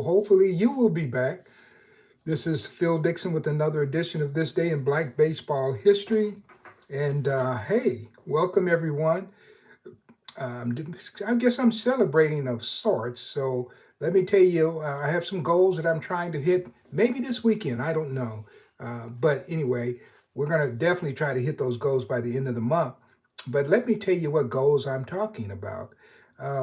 hopefully you will be back. This is Phil Dixon with another edition of This Day in Black Baseball History. And hey, welcome everyone. Um, I guess I'm celebrating of sorts. So let me tell you, I have some goals that I'm trying to hit maybe this weekend. I don't know. But anyway, we're going to definitely try to hit those goals by the end of the month. But let me tell you what goals I'm talking about.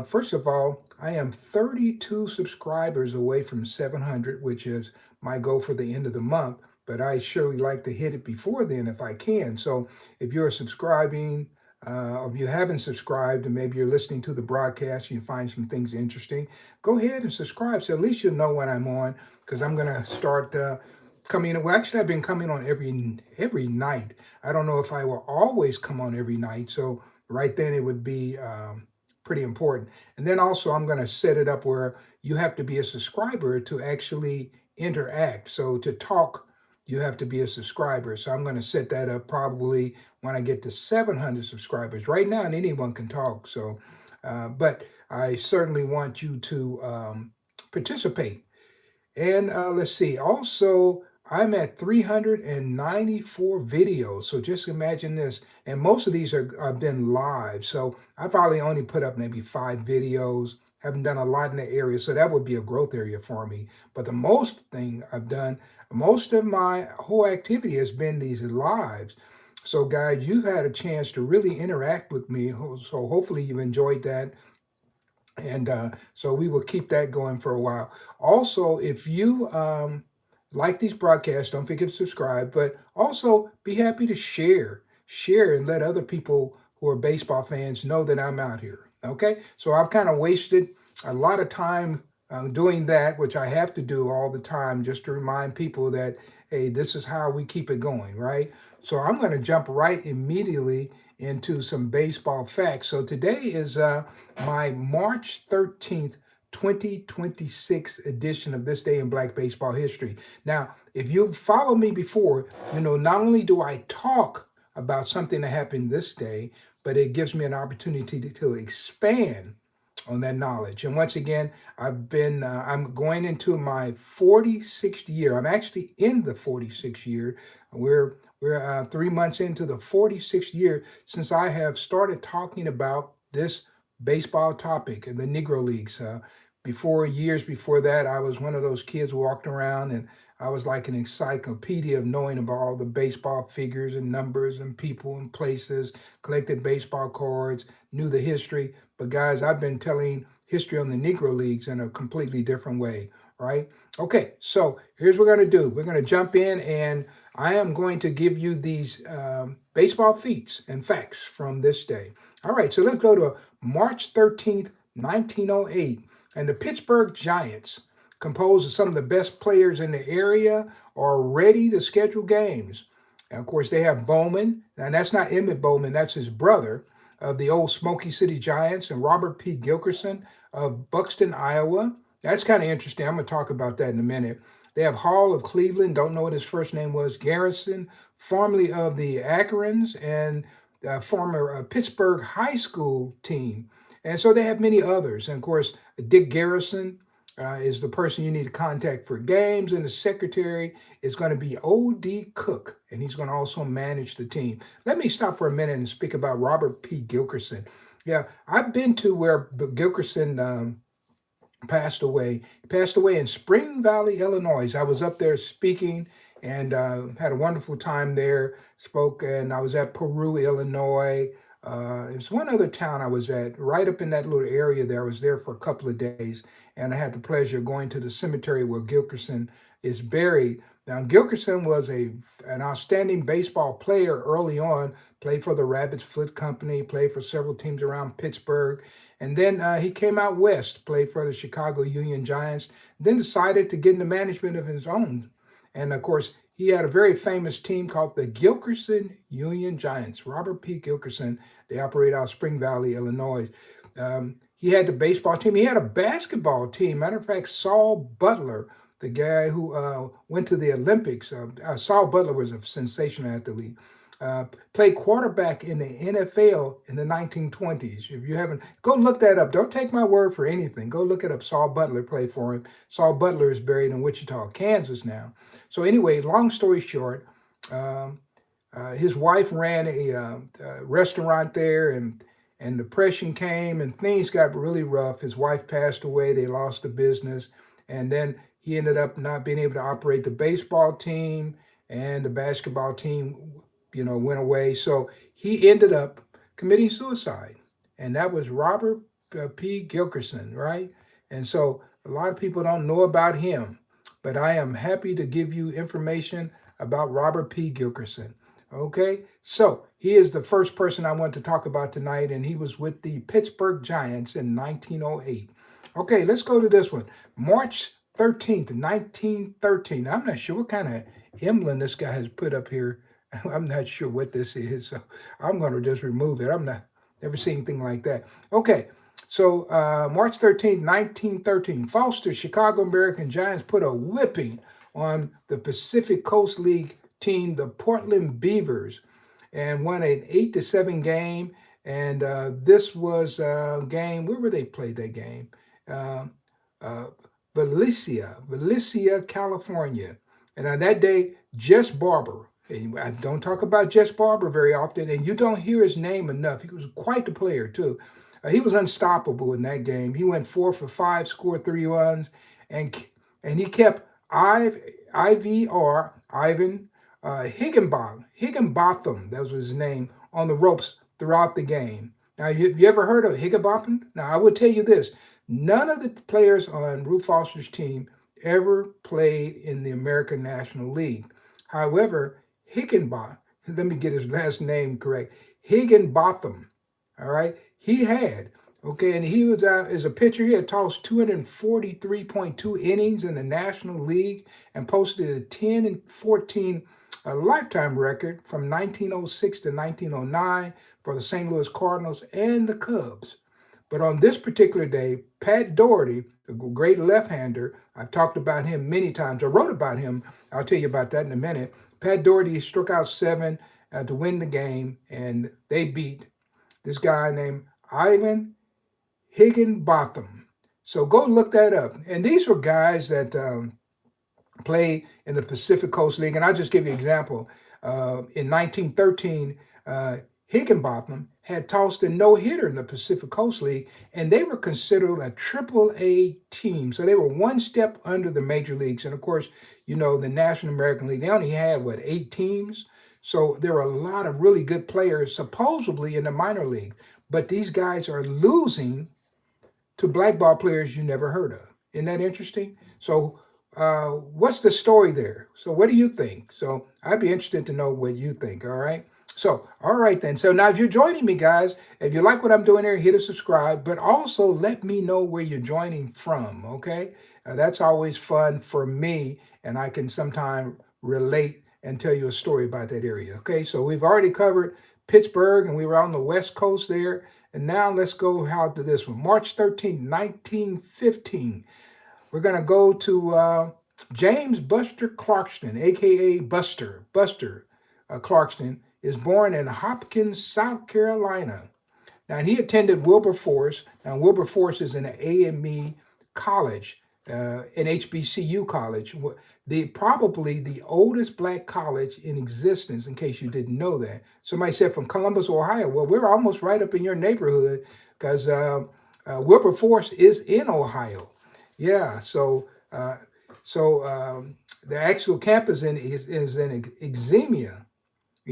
First of all, I am 32 subscribers away from 700, which is my goal for the end of the month. But I surely like to hit it before then if I can. So if you're subscribing, or if you haven't subscribed and maybe you're listening to the broadcast and you find some things interesting, go ahead and subscribe so at least you'll know when I'm on because I'm going to start coming. Well, actually, I've been coming on every night. I don't know if I will always come on every night. So right then it would be pretty important. And then also I'm going to set it up where you have to be a subscriber to actually interact. So to talk, you have to be a subscriber. So I'm going to set that up probably when I get to 700 subscribers. Right now, anyone can talk. So, but I certainly want you to participate. And let's see, also, I'm at 394 videos. So just imagine this. And most of these have been live. So I probably only put up maybe 5 videos. Haven't done a lot in the area. So that would be a growth area for me. But the most thing I've done, most of my whole activity has been these lives. So guys, you've had a chance to really interact with me. So hopefully you've enjoyed that. And so we will keep that going for a while. Also, if you like these broadcasts, don't forget to subscribe, but also be happy to share and let other people who are baseball fans know that I'm out here. Okay. So I've kind of wasted a lot of time doing that, which I have to do all the time just to remind people that, hey, this is how we keep it going, right? So I'm going to jump right immediately into some baseball facts. So today is my March 13th, 2026 edition of This Day in Black Baseball History. Now, if you've followed me before, you know, not only do I talk about something that happened this day, but it gives me an opportunity to expand on that knowledge. And once again, I'm going into my 46th year. I'm actually in the 46th year. We're 3 months into the 46th year since I have started talking about this baseball topic in the Negro Leagues. Years before that, I was one of those kids who walked around and I was like an encyclopedia of knowing about all the baseball figures and numbers and people and places, collected baseball cards, knew the history. But guys, I've been telling history on the Negro Leagues in a completely different way, right? Okay, so here's what we're going to do. We're going to jump in and I am going to give you these baseball feats and facts from this day. All right, so let's go to March 13th, 1908. And the Pittsburgh Giants, composed of some of the best players in the area, are ready to schedule games. And of course, they have Bowman, and that's not Emmett Bowman, that's his brother, of the old Smoky City Giants, and Robert P. Gilkerson of Buxton, Iowa. That's kind of interesting. I'm going to talk about that in a minute. They have Hall of Cleveland, don't know what his first name was, Garrison, formerly of the Acorns, and former Pittsburgh High School team. And so they have many others. And of course, Dick Garrison is the person you need to contact for games. And the secretary is going to be O.D. Cook. And he's going to also manage the team. Let me stop for a minute and speak about Robert P. Gilkerson. Yeah, I've been to where Gilkerson passed away. He passed away in Spring Valley, Illinois. I was up there speaking and had a wonderful time there. Spoke, and I was at Peru, Illinois. There's one other town I was at, right up in that little area there. I was there for a couple of days, and I had the pleasure of going to the cemetery where Gilkerson is buried. Now, Gilkerson was an outstanding baseball player early on, played for the Rabbit's Foot Company, played for several teams around Pittsburgh, and then he came out west, played for the Chicago Union Giants, then decided to get into management of his own. And of course, he had a very famous team called the Gilkerson Union Giants. Robert P. Gilkerson, they operate out of Spring Valley, Illinois. He had the baseball team. He had a basketball team. Matter of fact, Saul Butler, the guy who went to the Olympics. Saul Butler was a sensational athlete. played quarterback in the NFL in the 1920s. If you haven't, go look that up. Don't take my word for anything. Go look it up. Saul Butler played for him. Saul Butler is buried in Wichita, Kansas now. So anyway, long story short, um, his wife ran a restaurant there, and depression came, and things got really rough. His wife passed away. They lost the business, and then he ended up not being able to operate the baseball team, and the basketball team, went away. So he ended up committing suicide, and that was Robert P. Gilkerson, right? And so a lot of people don't know about him, but I am happy to give you information about Robert P. Gilkerson. Okay, so he is the first person I want to talk about tonight, and he was with the Pittsburgh Giants in 1908. Okay, let's go to this one. March 13th, 1913. I'm not sure what kind of emblem this guy has put up here. I'm not sure what this is, so I'm going to just remove it. I'm not never seen anything like that. Okay, so March 13th, 1913, Foster Chicago American Giants put a whipping on the Pacific Coast League team, the Portland Beavers, and won an 8-7 game. And this was a game. Where were they played that game? Uh, uh, Valencia, California. And on that day, Jess Barber. And I don't talk about Jess Barber very often, and you don't hear his name enough. He was quite the player too. He was unstoppable in that game. He went 4 for 5, scored 3 runs, and he kept Ivan Higginbotham, that was his name, on the ropes throughout the game. Now, you ever heard of Higginbotham? Now, I will tell you this. None of the players on Ruth Foster's team ever played in the American National League. However, Higginbotham, let me get his last name correct, Higginbotham, all right, he had, okay, and he was out as a pitcher. He had tossed 243.2 innings in the National League and posted a 10-14 lifetime record from 1906 to 1909 for the St. Louis Cardinals and the Cubs. But on this particular day, Pat Doherty, the great left-hander, I've talked about him many times. I wrote about him. I'll tell you about that in a minute. Pat Doherty struck out 7 to win the game, and they beat this guy named Ivan Higginbotham. So go look that up. And these were guys that played in the Pacific Coast League. And I'll just give you an example. In 1913, Higginbotham had tossed a no-hitter in the Pacific Coast League, and they were considered a Triple-A team. So they were one step under the major leagues. And of course, the National American League, they only had, 8 teams? So there were a lot of really good players, supposedly, in the minor league. But these guys are losing to black ball players you never heard of. Isn't that interesting? So what's the story there? So what do you think? So I'd be interested to know what you think, all right? So, all right then. So now if you're joining me, guys, if you like what I'm doing here, hit a subscribe, but also let me know where you're joining from, okay? That's always fun for me, and I can sometimes relate and tell you a story about that area, okay? So we've already covered Pittsburgh, and we were on the West Coast there, and now let's go out to this one. March 13, 1915. We're going to go to James Buster Clarkston, a.k.a. Buster Clarkston, is born in Hopkins, South Carolina. Now, he attended Wilberforce. Now, Wilberforce is an AME college, an HBCU college, probably the oldest black college in existence, in case you didn't know that. Somebody said from Columbus, Ohio. Well, we're almost right up in your neighborhood because Wilberforce is in Ohio. Yeah, so the actual campus is in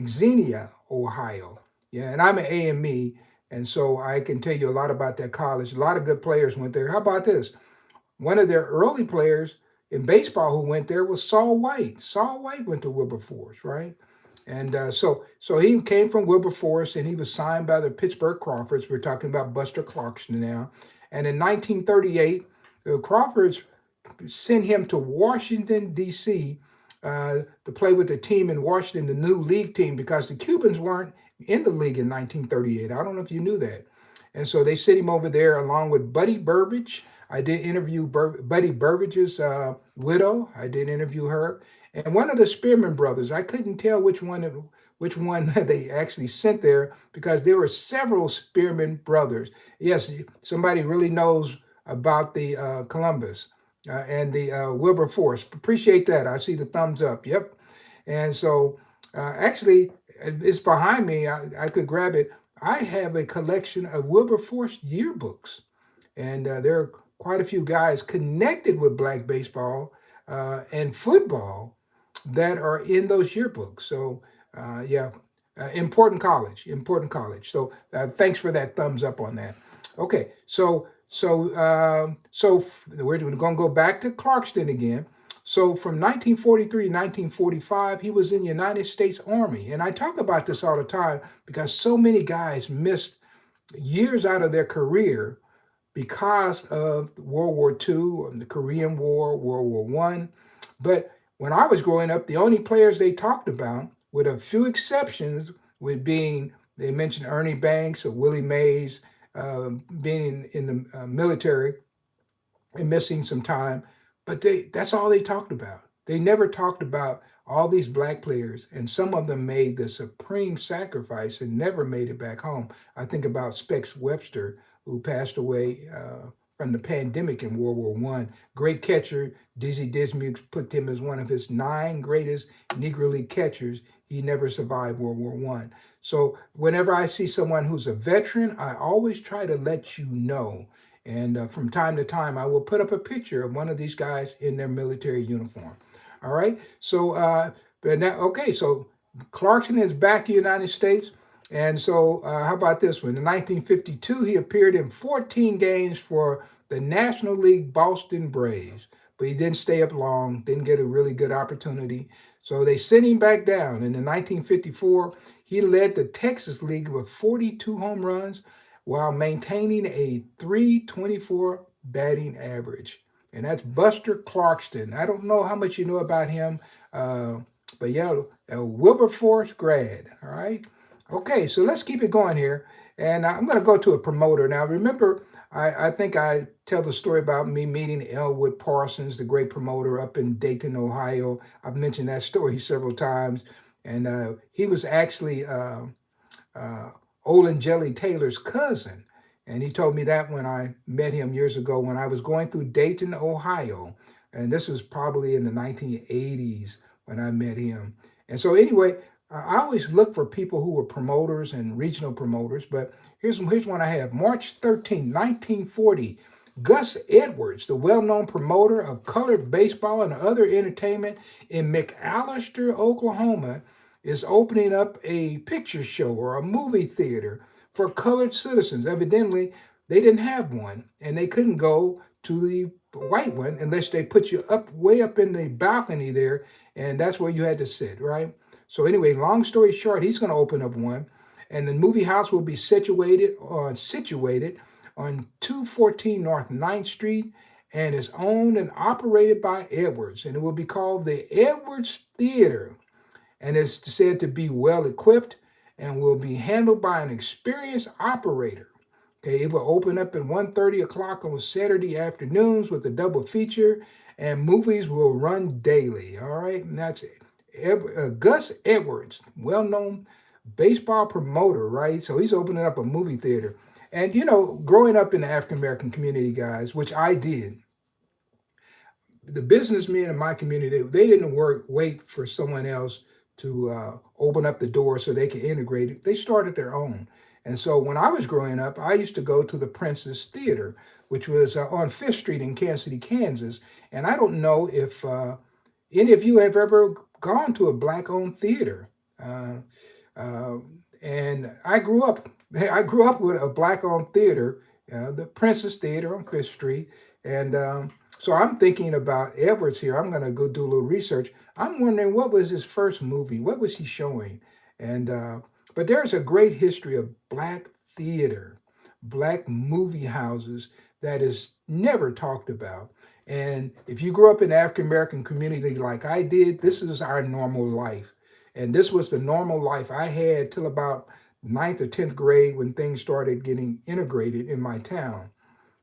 Xenia, Ohio. Yeah, and I'm an AME, and so I can tell you a lot about that college. A lot of good players went there. How about this? One of their early players in baseball who went there was Saul White. Saul White went to Wilberforce, right? And so he came from Wilberforce, and he was signed by the Pittsburgh Crawfords. We're talking about Buster Clarkston now. And in 1938, the Crawfords sent him to Washington, D.C., to play with the team in Washington, the new league team, because the Cubans weren't in the league in 1938. I don't know if you knew that. And so they sit him over there along with Buddy Burbage. I did interview Buddy Burbage's widow. I did interview her, and one of the Spearman brothers. I couldn't tell which one they actually sent there because there were several Spearman brothers. Yes, somebody really knows about the Columbus and the Wilberforce. Appreciate that. I see the thumbs up. Yep. And so actually, it's behind me. I could grab it. I have a collection of Wilberforce yearbooks, and there are quite a few guys connected with black baseball and football that are in those yearbooks. So, yeah, important college, important college. So, thanks for that thumbs up on that. Okay, we're going to go back to Clarkston again. So from 1943 to 1945, he was in the United States Army. And I talk about this all the time because so many guys missed years out of their career because of World War II, the Korean War, World War One. But when I was growing up, the only players they talked about, with a few exceptions, with being they mentioned Ernie Banks or Willie Mays, being in the military and missing some time, but that's all they talked about. They never talked about all these black players, and some of them made the supreme sacrifice and never made it back home. I think about Specs Webster, who passed away from the pandemic in World War One. Great catcher. Dizzy Dismuke put him as one of his 9 greatest Negro League catchers. He never survived World War One. So whenever I see someone who's a veteran, I always try to let you know. And from time to time, I will put up a picture of one of these guys in their military uniform. All right. So, but now, okay. So Clarkson is back in the United States. And so, how about this one? In 1952, he appeared in 14 games for the National League Boston Braves, but he didn't stay up long, didn't get a really good opportunity. So they sent him back down. And in 1954, he led the Texas League with 42 home runs while maintaining a 324 batting average. And that's Buster Clarkston. I don't know how much you know about him, but yeah, a Wilberforce grad. All right. Okay, so let's keep it going here. And I'm going to go to a promoter. Now, remember, I think I tell the story about me meeting Elwood Parsons, the great promoter up in Dayton, Ohio. I've mentioned that story several times. And he was actually Olin Jelly Taylor's cousin. And he told me that when I met him years ago when I was going through Dayton, Ohio. And this was probably in the 1980s when I met him. And so anyway, I always look for people who were promoters and regional promoters, but here's one I have. March 13, 1940, Gus Edwards, the well-known promoter of colored baseball and other entertainment in McAllister, Oklahoma, is opening up a picture show or a movie theater for colored citizens. Evidently, they didn't have one, and they couldn't go to the white one unless they put you up way up in the balcony there, and that's where you had to sit, right? So anyway, long story short, he's going to open up one, and the movie house will be situated on 214 North 9th Street, and is owned and operated by Edwards, and it will be called the Edwards Theater, and is said to be well equipped and will be handled by an experienced operator. Okay, it will open up at 1:30 o'clock on Saturday afternoons with a double feature, and movies will run daily. All right, and that's it. Gus Edwards, well-known baseball promoter, right? So he's opening up a movie theater. And, you know, growing up in the African-American community, guys, which I did, the businessmen in my community, they didn't wait for someone else to open up the door so they could integrate it. They started their own. And so when I was growing up, I used to go to the Princess Theater, which was on 5th Street in Kansas City, Kansas. And I don't know if any of you have ever gone to a black-owned theater. And I grew up with a black-owned theater, the Princess Theater on 5th Street. And so I'm thinking about Edwards here. I'm going to go do a little research. I'm wondering, what was his first movie? What was he showing? And but there's a great history of black theater, black movie houses that is never talked about. And if you grew up in the African-American community like I did, this is our normal life. And this was the normal life I had till about ninth or 10th grade when things started getting integrated in my town.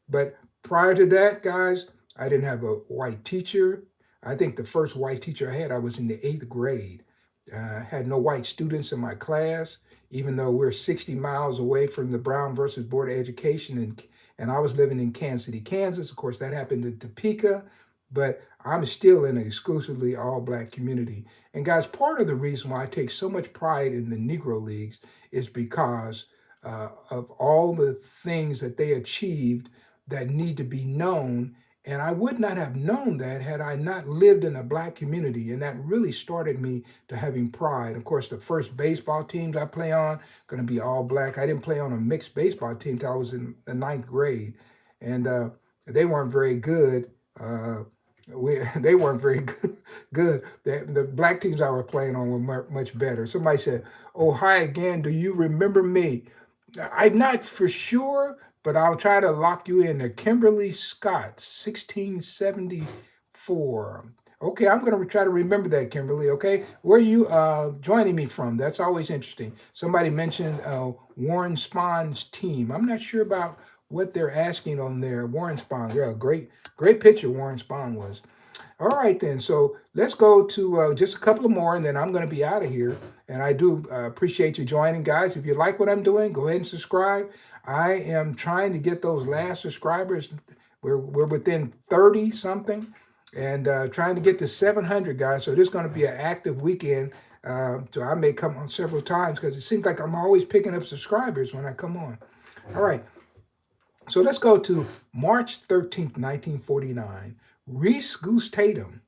But prior to that, guys, I didn't have a white teacher. I think the first white teacher I had, I was in the 8th grade. Had no white students in my class, even though we're 60 miles away from the Brown versus Board of Education, and I was living in Kansas City, Kansas. Of course, that happened in Topeka, but I'm still in an exclusively all black community. And guys, part of the reason why I take so much pride in the Negro Leagues is because of all the things that they achieved that need to be known. And I would not have known that had I not lived in a black community. And that really started me to having pride. Of course, the first baseball teams I play on going to be all black. I didn't play on a mixed baseball team until I was in the 9th grade, and they weren't very good. They weren't very good. The black teams I was playing on were much better. Somebody said, "Oh, hi again. Do you remember me?" I'm not for sure, but I'll try to lock you in there. Kimberly Scott, 1674. Okay, I'm going to try to remember that, Kimberly. Okay, where are you joining me from? That's always interesting. Somebody mentioned Warren Spahn's team. I'm not sure about what they're asking on there. Warren Spahn, yeah, great picture Warren Spahn was. All right, then. So let's go to just a couple of more, and then I'm going to be out of here. And I do appreciate you joining, guys. If you like what I'm doing, go ahead and subscribe. I am trying to get those last subscribers. We're within 30 something, and trying to get to 700, guys. So this is going to be an active weekend. So I may come on several times because it seems like I'm always picking up subscribers when I come on. All right. So let's go to March 13th, 1949. Reese Goose Tatum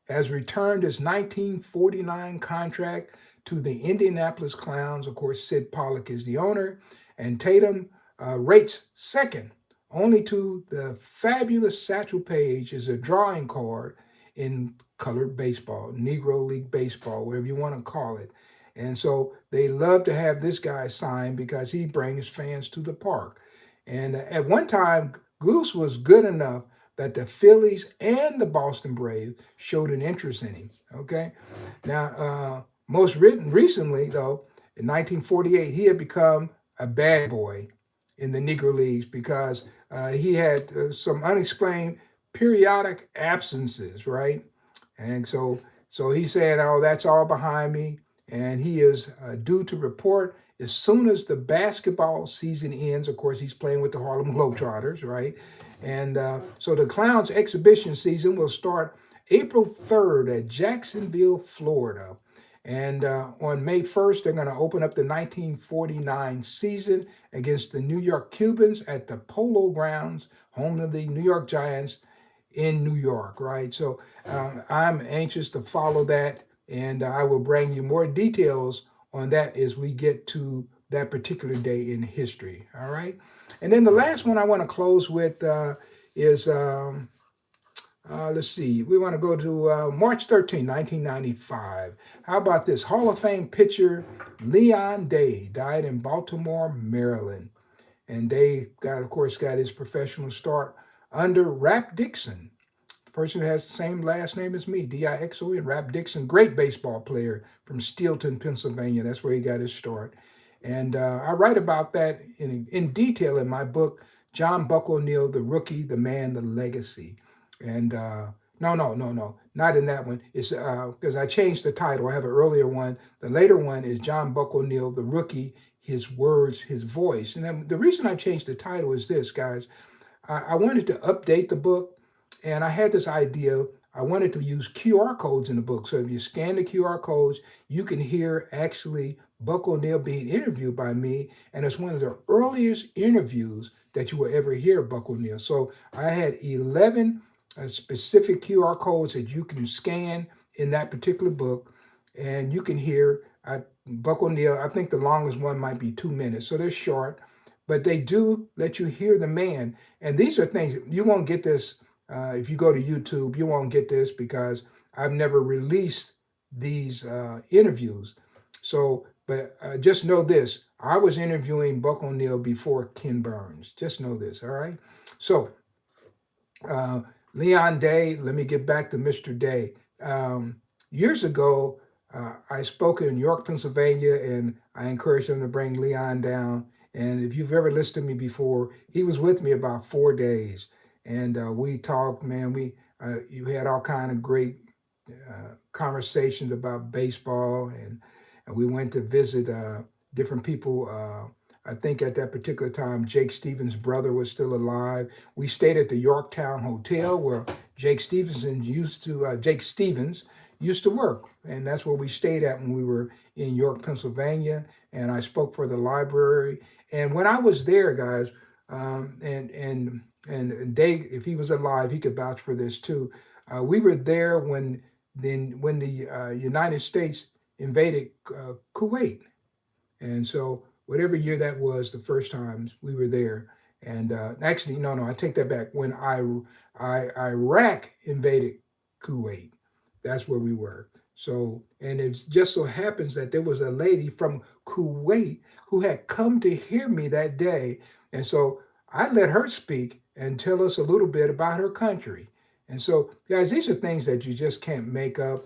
has returned his 1949 contract to the Indianapolis Clowns. Of course, Sid Pollock is the owner, and Tatum rates second, only to the fabulous Satchel Paige is a drawing card in colored baseball, Negro League baseball, whatever you want to call it. And so they love to have this guy signed because he brings fans to the park. And at one time, Goose was good enough that the Phillies and the Boston Braves showed an interest in him. Okay, now most recently though, in 1948, he had become a bad boy in the Negro Leagues because he had some unexplained periodic absences, right? And so he said, "Oh, that's all behind me," and he is due to report as soon as the basketball season ends. Of course, he's playing with the Harlem Globetrotters, right? And so the Clowns exhibition season will start April 3rd at Jacksonville, Florida. And on May 1st, they're going to open up the 1949 season against the New York Cubans at the Polo Grounds, home of the New York Giants in New York, right? So I'm anxious to follow that, and I will bring you more details on that as we get to that particular day in history, all right? And then the last one I want to close with is, let's see, we want to go to March 13, 1995. How about this? Hall of Fame pitcher Leon Day died in Baltimore, Maryland. And Day, of course, got his professional start under Rap Dixon. The person who has the same last name as me, Dixon. Rap Dixon, great baseball player from Steelton, Pennsylvania. That's where he got his start. And I write about that in detail in my book, John Buck O'Neill, The Rookie, The Man, The Legacy. And no, not in that one. It's because I changed the title. I have an earlier one. The later one is John Buck O'Neill, The Rookie, His Words, His Voice. And then the reason I changed the title is this, guys. I wanted to update the book, and I had this idea. I wanted to use QR codes in the book. So if you scan the QR codes, you can hear actually Buck O'Neill being interviewed by me. And it's one of the earliest interviews that you will ever hear Buck O'Neill. So I had 11 specific QR codes that you can scan in that particular book. And you can hear Buck O'Neill. I think the longest one might be 2 minutes. So they're short, but they do let you hear the man. And these are things, you won't get this. If you go to YouTube, you won't get this because I've never released these interviews. So, but just know this, I was interviewing Buck O'Neill before Ken Burns. Just know this, all right? So, Leon Day, let me get back to Mr. Day. Years ago, I spoke in York, Pennsylvania, and I encouraged him to bring Leon down. And if you've ever listened to me before, he was with me about 4 days, and we talked. Man, you had all kind of great conversations about baseball, and we went to visit different people. I think at that particular time, Jake Stevens' brother was still alive. We stayed at the Yorktown Hotel where Jake Stevens used to work, and that's where we stayed at when we were in York, Pennsylvania. And I spoke for the library. And when I was there, guys, and Dave, if he was alive, he could vouch for this too. We were there when the United States invaded Kuwait, and so whatever year that was, the first times we were there. And actually, no, I take that back. When Iraq invaded Kuwait, that's where we were. So, and it just so happens that there was a lady from Kuwait who had come to hear me that day. And so I let her speak and tell us a little bit about her country. And so, guys, these are things that you just can't make up.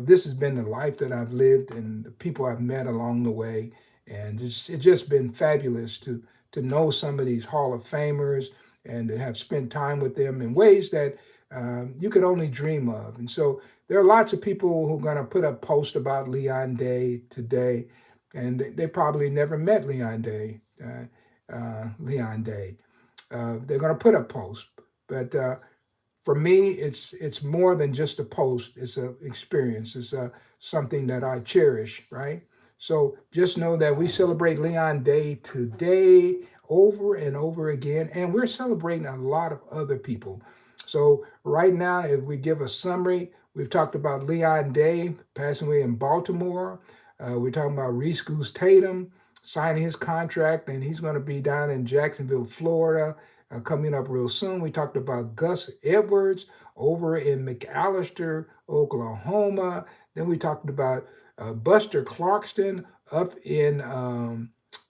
This has been the life that I've lived and the people I've met along the way. And it's just been fabulous to know some of these Hall of Famers and to have spent time with them in ways that you could only dream of. And so there are lots of people who are going to put up posts about Leon Day today, and they probably never met Leon Day. They're going to put up posts, but for me, it's more than just a post. It's an experience. It's something that I cherish, right? So just know that we celebrate Leon Day today over and over again, and we're celebrating a lot of other people. So right now, if we give a summary, we've talked about Leon Day passing away in Baltimore. We're talking about Reese Goose Tatum signing his contract, and he's going to be down in Jacksonville, Florida, coming up real soon. We talked about Gus Edwards over in McAllister, Oklahoma. Then we talked about Buster Clarkston up in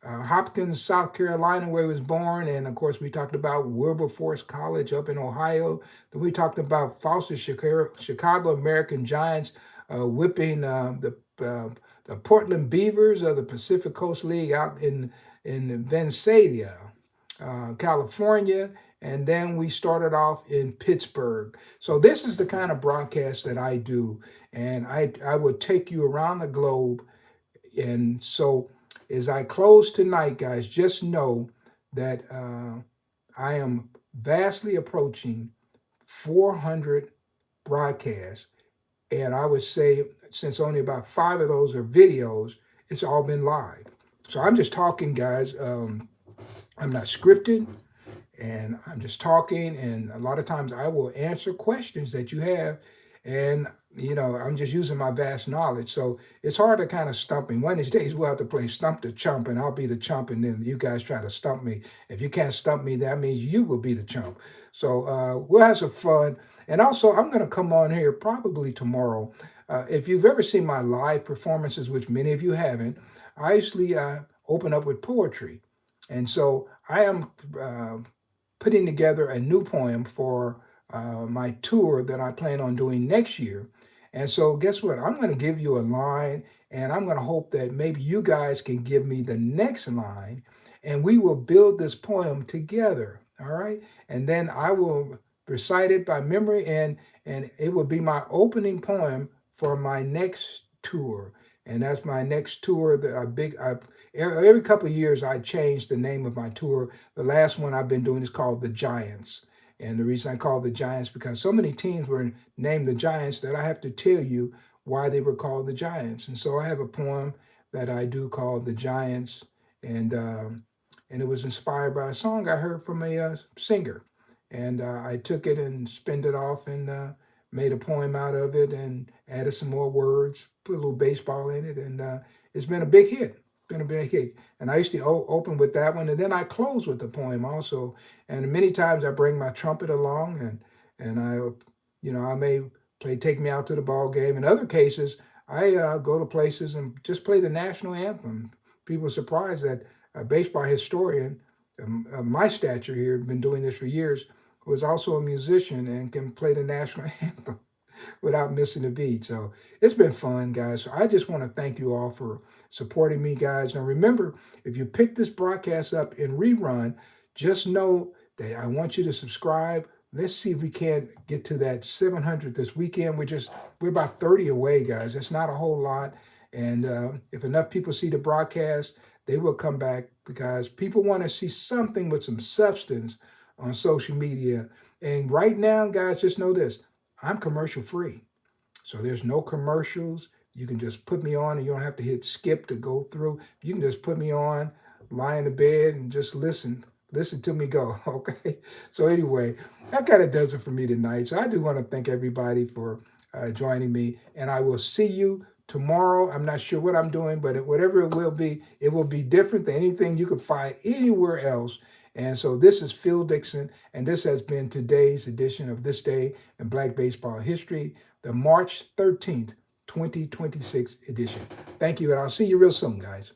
Hopkins, South Carolina, where he was born. And of course, we talked about Wilberforce College up in Ohio. Then we talked about Foster Chicago American Giants whipping the Portland Beavers of the Pacific Coast League out in Visalia, California. And then we started off in Pittsburgh. So this is the kind of broadcast that I do. And I would take you around the globe. And so as I close tonight, guys, just know that I am vastly approaching 400 broadcasts. And I would say, since only about 5 of those are videos, it's all been live. So I'm just talking, guys. I'm not scripted, and I'm just talking. And a lot of times I will answer questions that you have. And, I'm just using my vast knowledge. So it's hard to kind of stump me. One of these days we'll have to play Stump the Chump, and I'll be the chump, and then you guys try to stump me. If you can't stump me, that means you will be the chump. So we'll have some fun. And also, I'm going to come on here probably tomorrow. If you've ever seen my live performances, which many of you haven't, I usually open up with poetry. And so I am putting together a new poem for my tour that I plan on doing next year. And so guess what? I'm going to give you a line, and I'm going to hope that maybe you guys can give me the next line, and we will build this poem together. All right. And then I will recite it by memory, and it will be my opening poem for my next tour. And that's my next tour. Every couple of years I change the name of my tour. The last one I've been doing is called The Giants. And the reason I call the Giants, because so many teams were named the Giants that I have to tell you why they were called the Giants. And so I have a poem that I do called The Giants, and it was inspired by a song I heard from a singer. And I took it and spinned it off and made a poem out of it and added some more words, put a little baseball in it, and it's been a big hit. Been a big hit. And I used to open with that one, and then I close with the poem also. And many times I bring my trumpet along, and I may play "Take Me Out to the Ball Game." In other cases, I go to places and just play the national anthem. People are surprised that a baseball historian of my stature here, been doing this for years, was also a musician and can play the national anthem. without missing a beat. So it's been fun, guys. So I just want to thank you all for supporting me, guys. And remember, if you pick this broadcast up in rerun, just know that I want you to subscribe. Let's see if we can get to that 700 this weekend. We're about 30 away, guys. That's not a whole lot. And if enough people see the broadcast, they will come back because people want to see something with some substance on social media. And right now, guys, just know this: I'm commercial free. So there's no commercials. You can just put me on and you don't have to hit skip to go through. You can just put me on, lie in the bed and just listen. Listen to me go, okay? So anyway, that kind of does it for me tonight. So I do want to thank everybody for joining me. And I will see you tomorrow. I'm not sure what I'm doing, but whatever it will be different than anything you could find anywhere else. And so this is Phil Dixon, and this has been today's edition of This Day in Black Baseball History, the March 13th, 2026 edition. Thank you, and I'll see you real soon, guys.